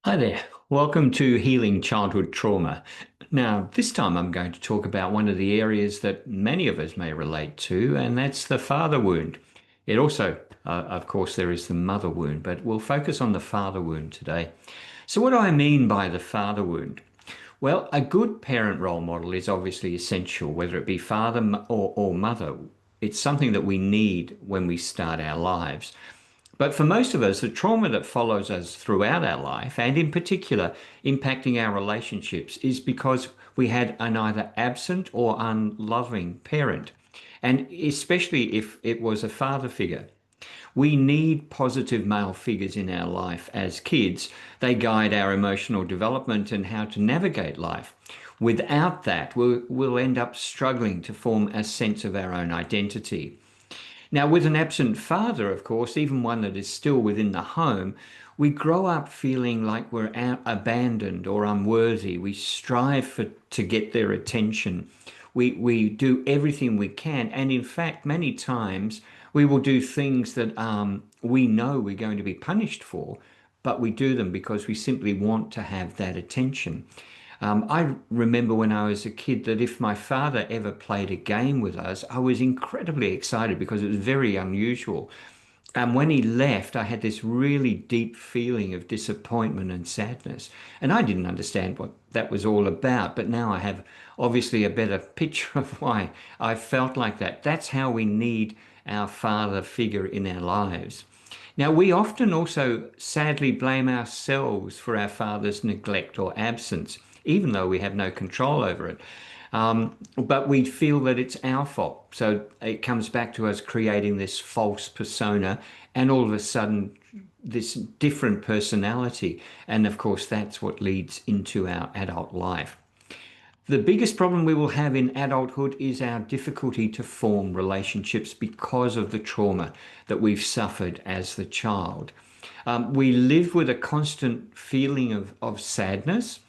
Hi there. Welcome to Healing Childhood Trauma. Now, this time I'm going to talk about one of the areas that many of us may relate to, and that's the father wound. It also, of course, there is the mother wound, but we'll focus on the father wound today. So, what do I mean by the father wound? Well, a good parent role model is obviously essential, whether it be father or mother. It's something that we need when we start our lives. But for most of us, the trauma that follows us throughout our life, and in particular impacting our relationships, is because we had an either absent or unloving parent. And especially if it was a father figure. We need positive male figures in our life as kids. They guide our emotional development and how to navigate life. Without that, we'll end up struggling to form a sense of our own identity. Now, with an absent father, of course, even one that is still within the home, we grow up feeling like we're abandoned or unworthy. We strive to get their attention. We do everything we can. And in fact, many times we will do things that we know we're going to be punished for, but we do them because we simply want to have that attention. I remember when I was a kid that if my father ever played a game with us, I was incredibly excited because it was very unusual. And when he left, I had this really deep feeling of disappointment and sadness. And I didn't understand what that was all about. But now I have obviously a better picture of why I felt like that. That's how we need our father figure in our lives. Now, we often also sadly blame ourselves for our father's neglect or absence, even though we have no control over it. But we feel that it's our fault. So it comes back to us creating this false persona and all of a sudden this different personality. And of course, that's what leads into our adult life. The biggest problem we will have in adulthood is our difficulty to form relationships because of the trauma that we've suffered as the child. We live with a constant feeling of sadness.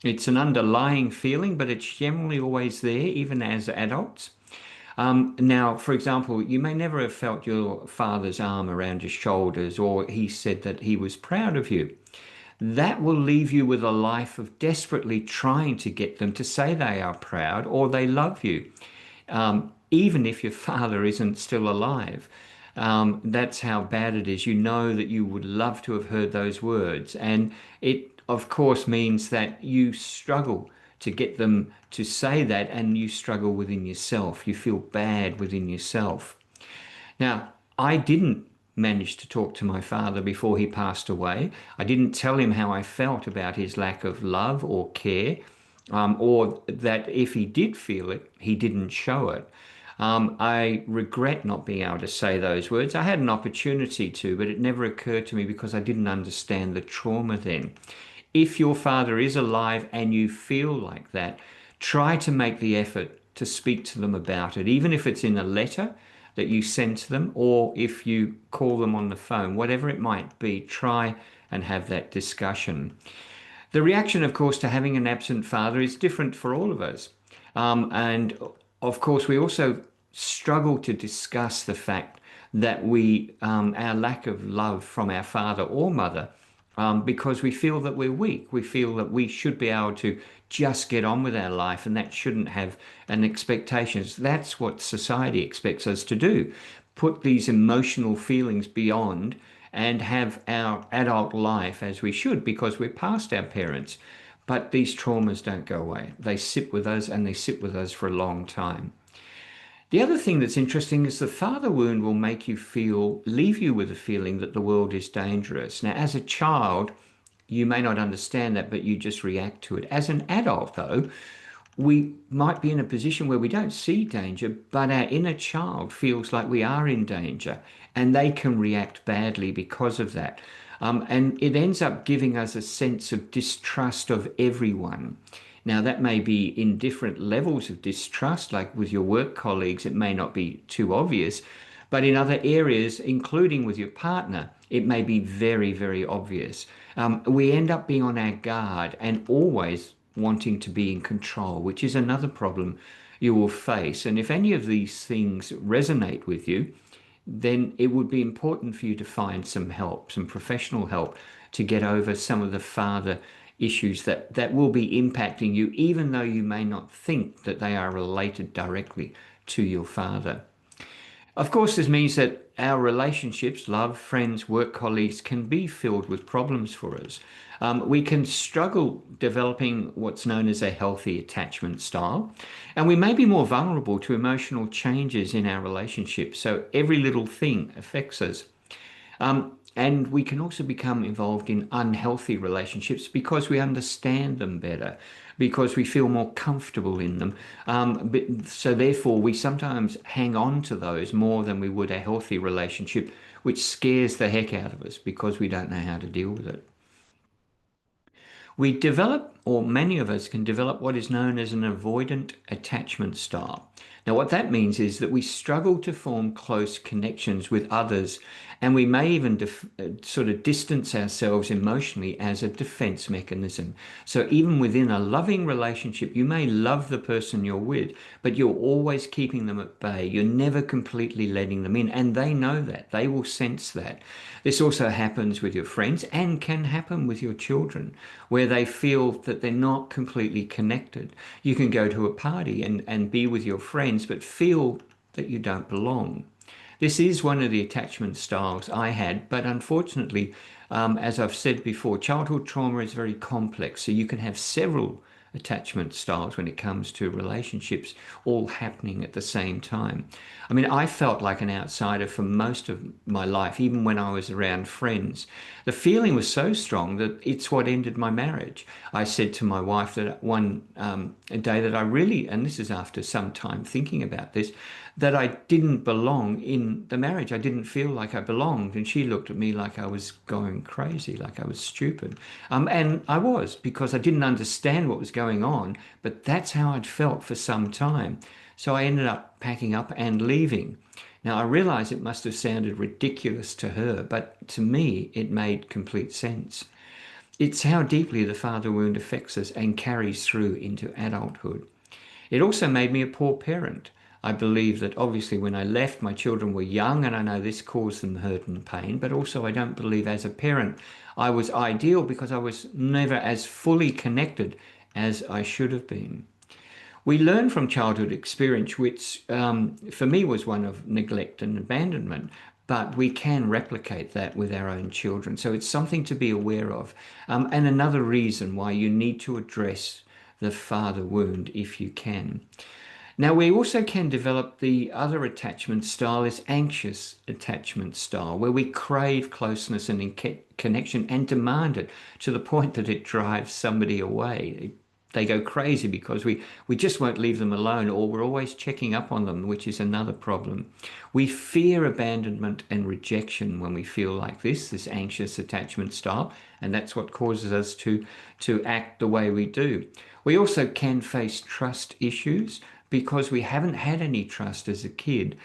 It's an underlying feeling, but it's generally always there, even as adults. Now, for example, you may never have felt your father's arm around your shoulders, or he said that he was proud of you. That will leave you with a life of desperately trying to get them to say they are proud or they love you, even if your father isn't still alive. That's how bad it is. You know that you would love to have heard those words. And it, of course, means that you struggle to get them to say that and you struggle within yourself. You feel bad within yourself. Now, I didn't manage to talk to my father before he passed away. I didn't tell him how I felt about his lack of love or care, or that if he did feel it, he didn't show it. I regret not being able to say those words. I had an opportunity to, but it never occurred to me because I didn't understand the trauma then. If your father is alive and you feel like that, try to make the effort to speak to them about it, even if it's in a letter that you send to them, or if you call them on the phone, whatever it might be, try and have that discussion. The reaction, of course, to having an absent father is different for all of us. And of course, we also struggle to discuss the fact that our lack of love from our father or mother, because we feel that we're weak. We feel that we should be able to just get on with our life and that shouldn't have an expectations. That's what society expects us to do. Put these emotional feelings beyond and have our adult life as we should because we're past our parents. But these traumas don't go away. They sit with us and they sit with us for a long time. The other thing that's interesting is the father wound will make you leave you with a feeling that the world is dangerous. Now, as a child, you may not understand that, but you just react to it. As an adult, though, we might be in a position where we don't see danger, but our inner child feels like we are in danger and they can react badly because of that. And it ends up giving us a sense of distrust of everyone. Now, that may be in different levels of distrust, like with your work colleagues, it may not be too obvious, but in other areas, including with your partner, it may be very, very obvious. We end up being on our guard and always wanting to be in control, which is another problem you will face. And if any of these things resonate with you, then it would be important for you to find some help, some professional help, to get over some of the father issues that will be impacting you, even though you may not think that they are related directly to your father. Of course, this means that our relationships, love, friends, work colleagues, can be filled with problems for us. We can struggle developing what's known as a healthy attachment style, and we may be more vulnerable to emotional changes in our relationships. So every little thing affects us. And we can also become involved in unhealthy relationships because we understand them better, because we feel more comfortable in them. So therefore, we sometimes hang on to those more than we would a healthy relationship, which scares the heck out of us because we don't know how to deal with it. We develop, or many of us can develop, what is known as an avoidant attachment style. Now, what that means is that we struggle to form close connections with others, and we may even sort of distance ourselves emotionally as a defense mechanism. So, even within a loving relationship, you may love the person you're with, but you're always keeping them at bay. You're never completely letting them in, and they know that. They will sense that. This also happens with your friends and can happen with your children, where they feel that they're not completely connected. You can go to a party and be with your friends, but feel that you don't belong. This is one of the attachment styles I had, but unfortunately, as I've said before, childhood trauma is very complex. So you can have several attachment styles when it comes to relationships all happening at the same time. I mean, I felt like an outsider for most of my life, even when I was around friends. The feeling was so strong that it's what ended my marriage. I said to my wife that one day that I really, and this is after some time thinking about this, that I didn't belong in the marriage. I didn't feel like I belonged. And she looked at me like I was going crazy, like I was stupid. And I was, because I didn't understand what was going on, but that's how I'd felt for some time. So I ended up packing up and leaving. Now, I realize it must have sounded ridiculous to her, but to me, it made complete sense. It's how deeply the father wound affects us and carries through into adulthood. It also made me a poor parent. I believe that obviously when I left, my children were young, and I know this caused them hurt and pain, but also I don't believe as a parent I was ideal because I was never as fully connected as I should have been. We learn from childhood experience, which for me was one of neglect and abandonment, but we can replicate that with our own children. So it's something to be aware of. And another reason why you need to address the father wound if you can. Now, we also can develop the other attachment style is anxious attachment style, where we crave closeness and connection and demand it to the point that it drives somebody away. They go crazy because we just won't leave them alone, or we're always checking up on them, which is another problem. We fear abandonment and rejection when we feel like this anxious attachment style, and that's what causes us to act the way we do. We also can face trust issues because we haven't had any trust as a kid.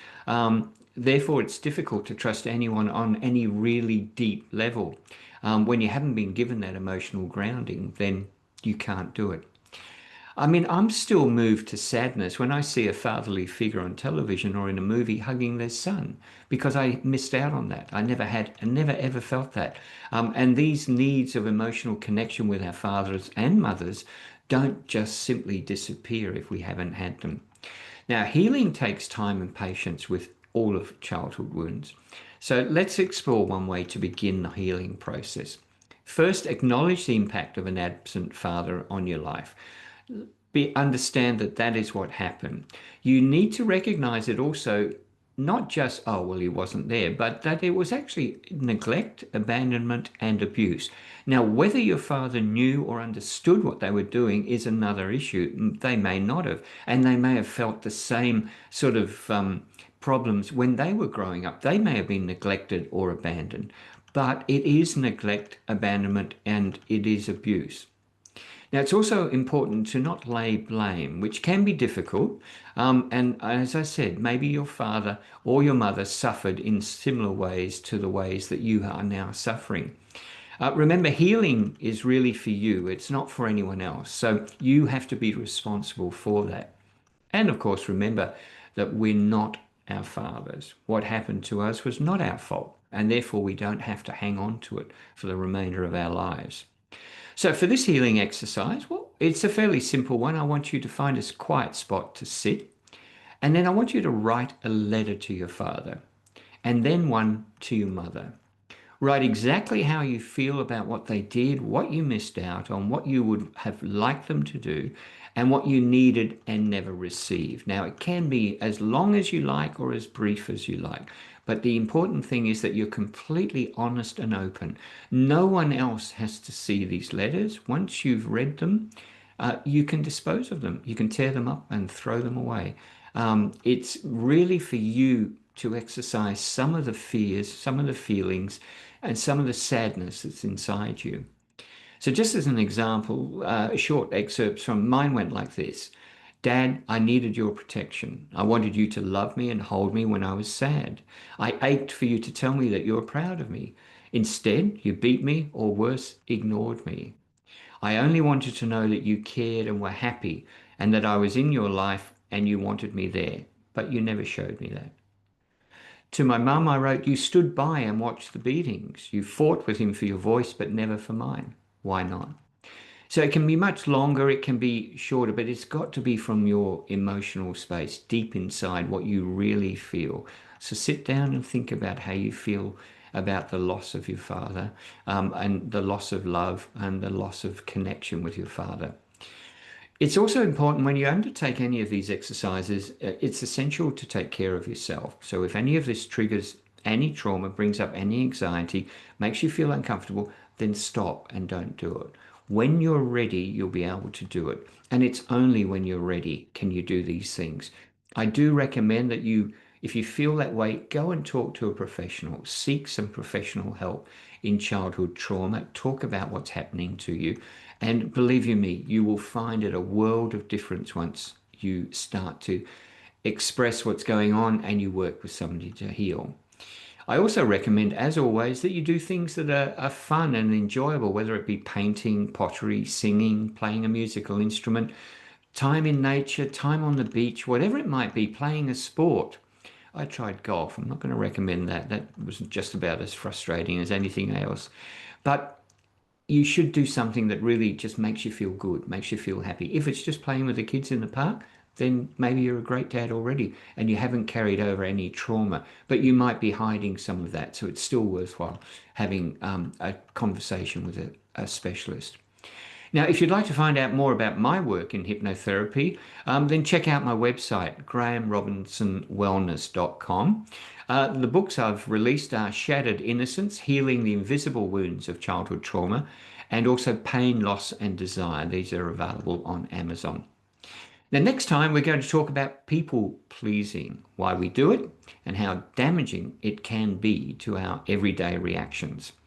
Therefore, it's difficult to trust anyone on any really deep level. When you haven't been given that emotional grounding, then you can't do it. I mean, I'm still moved to sadness when I see a fatherly figure on television or in a movie hugging their son because I missed out on that. I never had and never ever felt that. And these needs of emotional connection with our fathers and mothers don't just simply disappear if we haven't had them. Now, healing takes time and patience with all of childhood wounds. So let's explore one way to begin the healing process. First, acknowledge the impact of an absent father on your life. Understand that that is what happened. You need to recognize it also, not just, oh, well, he wasn't there, but that it was actually neglect, abandonment, and abuse. Now, whether your father knew or understood what they were doing is another issue. They may not have, and they may have felt the same sort of problems when they were growing up. They may have been neglected or abandoned, but it is neglect, abandonment, and it is abuse. Now, it's also important to not lay blame, which can be difficult. And as I said, maybe your father or your mother suffered in similar ways to the ways that you are now suffering. Remember, healing is really for you. It's not for anyone else. So you have to be responsible for that. And of course, remember that we're not our fathers. What happened to us was not our fault. and therefore we don't have to hang on to it for the remainder of our lives. So for this healing exercise, well, it's a fairly simple one. I want you to find a quiet spot to sit, and then I want you to write a letter to your father, and then one to your mother. Write exactly how you feel about what they did, what you missed out on, what you would have liked them to do, and what you needed and never received. Now, it can be as long as you like or as brief as you like, but the important thing is that you're completely honest and open. No one else has to see these letters. Once you've read them, you can dispose of them. You can tear them up and throw them away. It's really for you to exercise some of the fears, some of the feelings, and some of the sadness that's inside you. So, just as an example, short excerpts from mine went like this. Dad, I needed your protection. I wanted you to love me and hold me when I was sad. I ached for you to tell me that you were proud of me. Instead, you beat me, or worse, ignored me. I only wanted to know that you cared and were happy, and that I was in your life and you wanted me there, but you never showed me that. To my mum, I wrote, you stood by and watched the beatings. You fought with him for your voice, but never for mine. Why not? So it can be much longer, it can be shorter, but it's got to be from your emotional space, deep inside what you really feel. So sit down and think about how you feel about the loss of your father, and the loss of love and the loss of connection with your father. It's also important when you undertake any of these exercises, it's essential to take care of yourself. So if any of this triggers any trauma, brings up any anxiety, makes you feel uncomfortable, then stop and don't do it. When you're ready, you'll be able to do it. And it's only when you're ready can you do these things. I do recommend that you, if you feel that way, go and talk to a professional, seek some professional help in childhood trauma, talk about what's happening to you. And believe you me, you will find it a world of difference once you start to express what's going on and you work with somebody to heal. I also recommend, as always, that you do things that are fun and enjoyable, whether it be painting, pottery, singing, playing a musical instrument, time in nature, time on the beach, whatever it might be, playing a sport. I tried golf. I'm not going to recommend that. That was just about as frustrating as anything else. But you should do something that really just makes you feel good, makes you feel happy. If it's just playing with the kids in the park, then maybe you're a great dad already and you haven't carried over any trauma, but you might be hiding some of that. So it's still worthwhile having a conversation with a specialist. Now, if you'd like to find out more about my work in hypnotherapy, then check out my website, grahamrobinsonwellness.com. The books I've released are Shattered Innocence, Healing the Invisible Wounds of Childhood Trauma, and also Pain, Loss and Desire. These are available on Amazon. Now, next time we're going to talk about people pleasing, why we do it, and how damaging it can be to our everyday reactions.